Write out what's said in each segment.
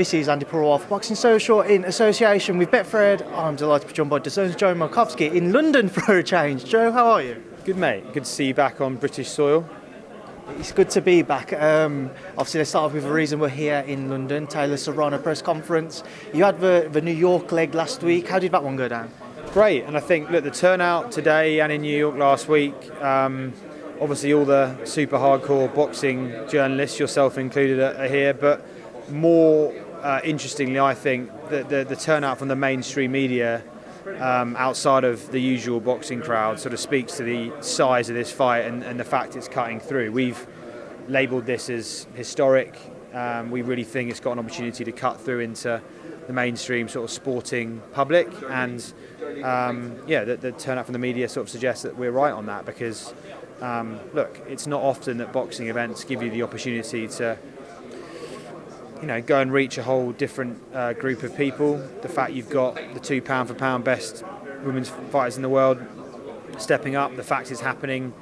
This is Andi Purewal for Boxing Social in association with Betfred. I'm delighted to be joined by DAZN'S Joe Markowski in London for a change. Joe, how are you? Good, mate. Good to see you back on British soil. It's good to be back. Obviously, let's start off with a reason we're here in London, Taylor-Serrano press conference. You had the New York leg last week. How did that one go down? Great, and I think, look, the turnout today and in New York last week, obviously all the super hardcore boxing journalists, yourself included, are here, but more interestingly, I think, the turnout from the mainstream media outside of the usual boxing crowd sort of speaks to the size of this fight and the fact it's cutting through. We've labelled this as historic. We really think it's got an opportunity to cut through into the mainstream sort of sporting public, and the turnout from the media sort of suggests that we're right on that, because look, it's not often that boxing events give you the opportunity to go and reach a whole different group of people. The fact you've got the two pound for pound best women's fighters in the world stepping up, the fact it's happening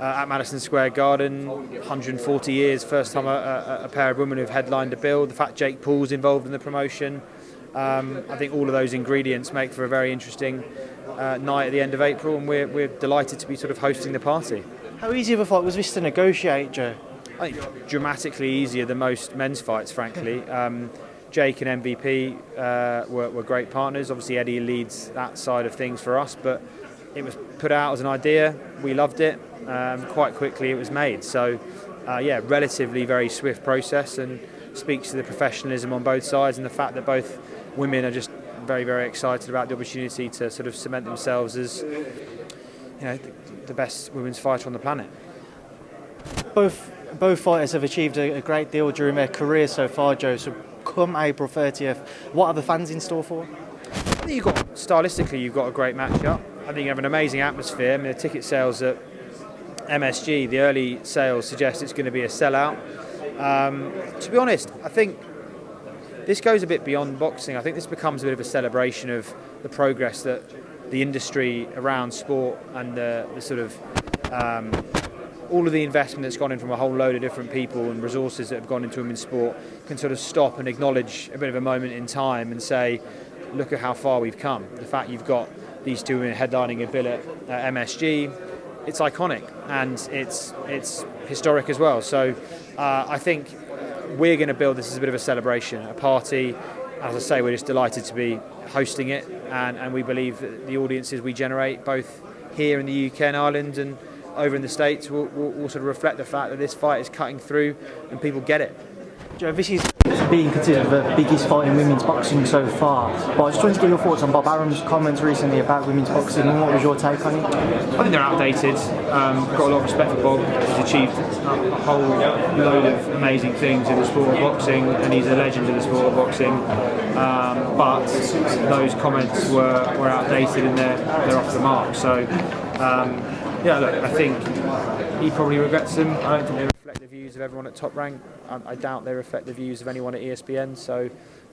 at Madison Square Garden, 140 years, first time a pair of women have headlined a bill, the fact Jake Paul's involved in the promotion, I think all of those ingredients make for a very interesting night at the end of April, and we're delighted to be sort of hosting the party. How easy of a fight was this to negotiate, Joe? I think dramatically easier than most men's fights, frankly. Jake and MVP were great partners. Obviously, Eddie leads that side of things for us, but it was put out as an idea. We loved it. Quite quickly, it was made. So, relatively very swift process, and speaks to the professionalism on both sides and the fact that both women are just very, very excited about the opportunity to sort of cement themselves as the best women's fighter on the planet. Both fighters have achieved a great deal during their careers so far, Joe. So come April 30th, what are the fans in store for? I think stylistically, you've got a great matchup. I think you have an amazing atmosphere. I mean, the ticket sales at MSG, the early sales suggest it's going to be a sellout. To be honest, I think this goes a bit beyond boxing. I think this becomes a bit of a celebration of the progress that the industry around sport and the sort of all of the investment that's gone in from a whole load of different people and resources that have gone into women's sport can sort of stop and acknowledge a bit of a moment in time and say, look at how far we've come. The fact you've got these two women headlining a bill at MSG, it's iconic and it's historic as well. So I think we're going to build this as a bit of a celebration, a party. As I say, we're just delighted to be hosting it, and we believe that the audiences we generate, both here in the UK and Ireland and over in the States, will sort of reflect the fact that this fight is cutting through and people get it. Joe, this is being considered the biggest fight in women's boxing so far, but I just wanted to get your thoughts on Bob Arum's comments recently about women's boxing, and what was your take on it? I think they're outdated. I've got a lot of respect for Bob. He's achieved a whole load of amazing things in the sport of boxing, and he's a legend in the sport of boxing. But those comments were outdated and they're off the mark. So, look, I think he probably regrets them. I don't think they reflect the views of everyone at Top Rank. I doubt they reflect the views of anyone at ESPN. So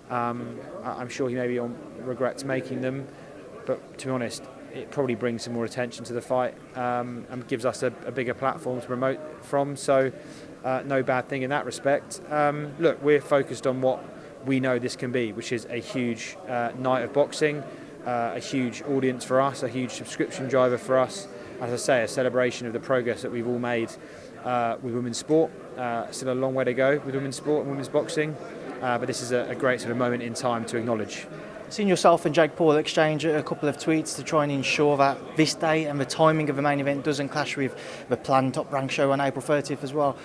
I'm sure he maybe regrets making them. But to be honest, it probably brings some more attention to the fight and gives us a bigger platform to promote from. So no bad thing in that respect. Look, we're focused on what we know this can be, which is a huge night of boxing, a huge audience for us, a huge subscription driver for us. As I say, a celebration of the progress that we've all made with women's sport. Still a long way to go with women's sport and women's boxing, but this is a great sort of moment in time to acknowledge. Seen yourself and Jake Paul exchange a couple of tweets to try and ensure that this day and the timing of the main event doesn't clash with the planned Top Rank show on April 30th as well.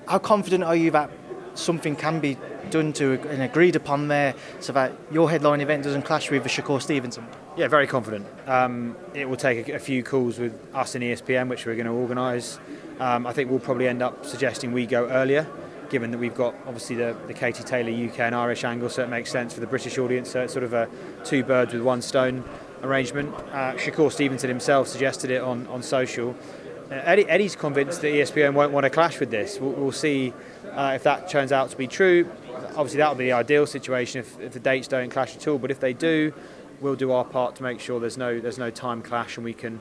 How confident are you that something can be done to and agreed upon there so that your headline event doesn't clash with the Shakur Stevenson? Yeah, very confident. It will take a few calls with us and ESPN, which we're going to organise. I think we'll probably end up suggesting we go earlier, given that we've got obviously the Katie Taylor UK and Irish angle, so it makes sense for the British audience. So it's sort of a two birds with one stone arrangement. Shakur Stevenson himself suggested it on social. Eddie's convinced that ESPN won't want to clash with this. We'll see if that turns out to be true. Obviously, that would be the ideal situation if the dates don't clash at all. But if they do, we'll do our part to make sure there's no time clash, and we can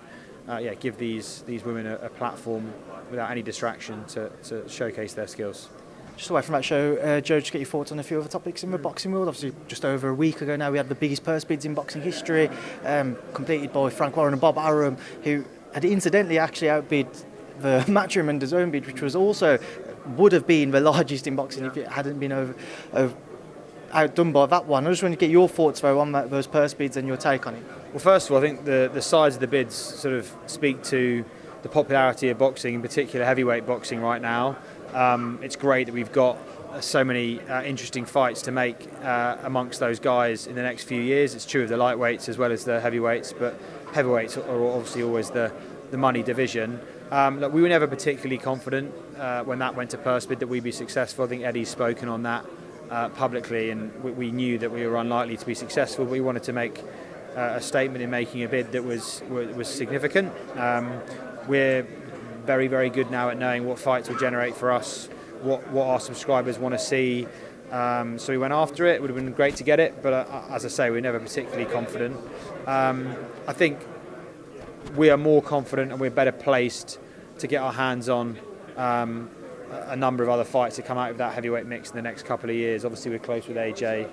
give these women a platform without any distraction to showcase their skills. Just away from that show, Joe, just get your thoughts on a few other topics in the boxing world. Obviously, just over a week ago now, we had the biggest purse bids in boxing history, completed by Frank Warren and Bob Arum, who had incidentally actually outbid the Matchroom and DAZN bid, which was also would have been the largest in boxing if it hadn't been outdone by that one. I just want to get your thoughts though on those purse bids and your take on it. Well, first of all, I think the size of the bids sort of speak to the popularity of boxing, in particular heavyweight boxing right now. It's great that we've got so many interesting fights to make amongst those guys in the next few years. It's true of the lightweights as well as the heavyweights, but heavyweights are obviously always the money division. Look, we were never particularly confident when that went to purse bid that we'd be successful. I think Eddie's spoken on that publicly, and we knew that we were unlikely to be successful, but we wanted to make a statement in making a bid that was significant. We're very, very good now at knowing what fights will generate for us, what our subscribers want to see. So we went after it. It would have been great to get it, but as I say, we're never particularly confident. I think we are more confident and we're better placed to get our hands on a number of other fights to come out of that heavyweight mix in the next couple of years. Obviously, we're close with AJ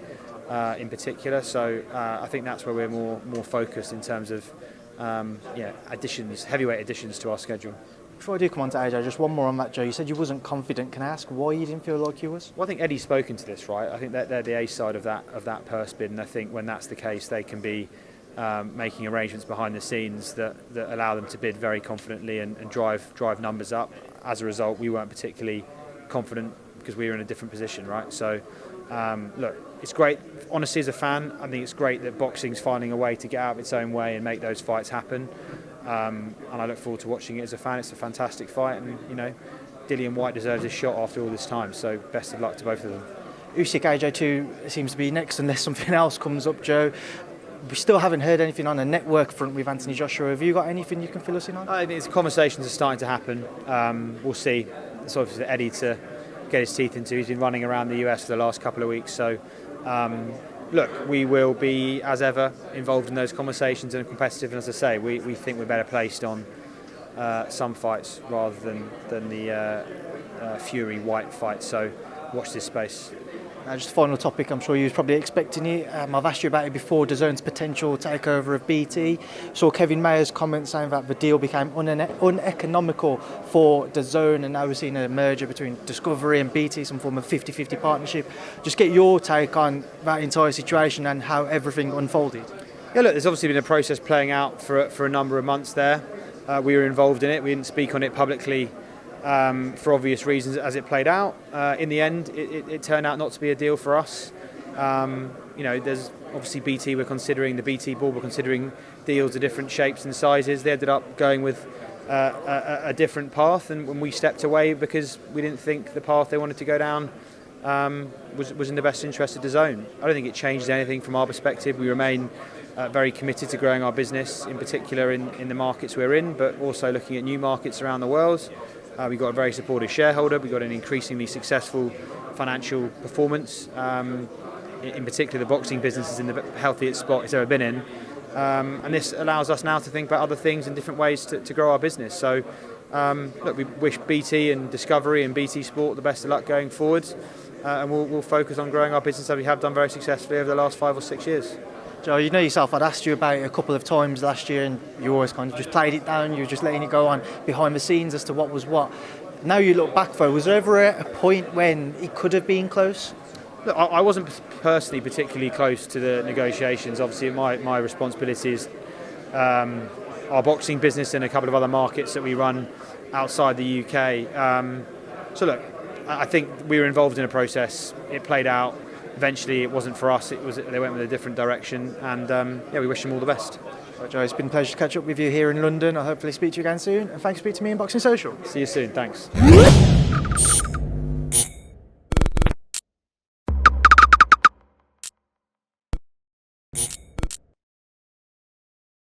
in particular, so I think that's where we're more focused in terms of heavyweight additions to our schedule. Before I do come on to AJ, just one more on that, Joe. You said you wasn't confident. Can I ask why you didn't feel like you was? Well, I think Eddie's spoken to this, right? I think that they're the A side of that purse bid, and I think when that's the case, they can be making arrangements behind the scenes that allow them to bid very confidently and drive numbers up. As a result, we weren't particularly confident because we were in a different position, right? So, look, it's great. Honestly, as a fan, I think it's great that boxing's finding a way to get out of its own way and make those fights happen. And I look forward to watching it as a fan. It's a fantastic fight, and Dillian Whyte deserves his shot after all this time. So, best of luck to both of them. Usyk AJ2 seems to be next unless something else comes up, Joe. We still haven't heard anything on a network front with Anthony Joshua. Have you got anything you can fill us in on? I think conversations are starting to happen. We'll see. It's obviously Eddie to get his teeth into. He's been running around the US for the last couple of weeks. So, look, we will be, as ever, involved in those conversations and competitive. And as I say, we think we're better placed on some fights rather than the Fury-Whyte fight. So, watch this space. Just a final topic, I'm sure you was probably expecting it. I've asked you about it before, DAZN's potential takeover of BT. Saw Kevin Mayer's comment saying that the deal became uneconomical for DAZN, and now we're seeing a merger between Discovery and BT, some form of 50-50 partnership. Just get your take on that entire situation and how everything unfolded. Yeah, look, there's obviously been a process playing out for a number of months there. We were involved in it. We didn't speak on it publicly for obvious reasons as it played out. In the end, it turned out not to be a deal for us. There's obviously BT were considering, the BT board were considering deals of different shapes and sizes. They ended up going with a different path, and when we stepped away because we didn't think the path they wanted to go down was in the best interest of DAZN. I don't think it changes anything from our perspective. We remain very committed to growing our business, in particular in the markets we're in, but also looking at new markets around the world. We've got a very supportive shareholder. We've got an increasingly successful financial performance. In particular, the boxing business is in the healthiest spot it's ever been in. And this allows us now to think about other things and different ways to grow our business. So, look, we wish BT and Discovery and BT Sport the best of luck going forward. And we'll focus on growing our business as we have done very successfully over the last 5 or 6 years. Joe, you know yourself, I'd asked you about it a couple of times last year and you always kind of just played it down, you were just letting it go on behind the scenes as to what was what. Now you look back though, was there ever a point when it could have been close? Look, I wasn't personally particularly close to the negotiations. Obviously my responsibility is our boxing business and a couple of other markets that we run outside the UK. So look, I think we were involved in a process, it played out. Eventually, it wasn't for us. They went with a different direction, and we wish them all the best. Right, Joe, it's been a pleasure to catch up with you here in London. I'll hopefully speak to you again soon, and thanks for speaking to me in Boxing Social. See you soon. Thanks.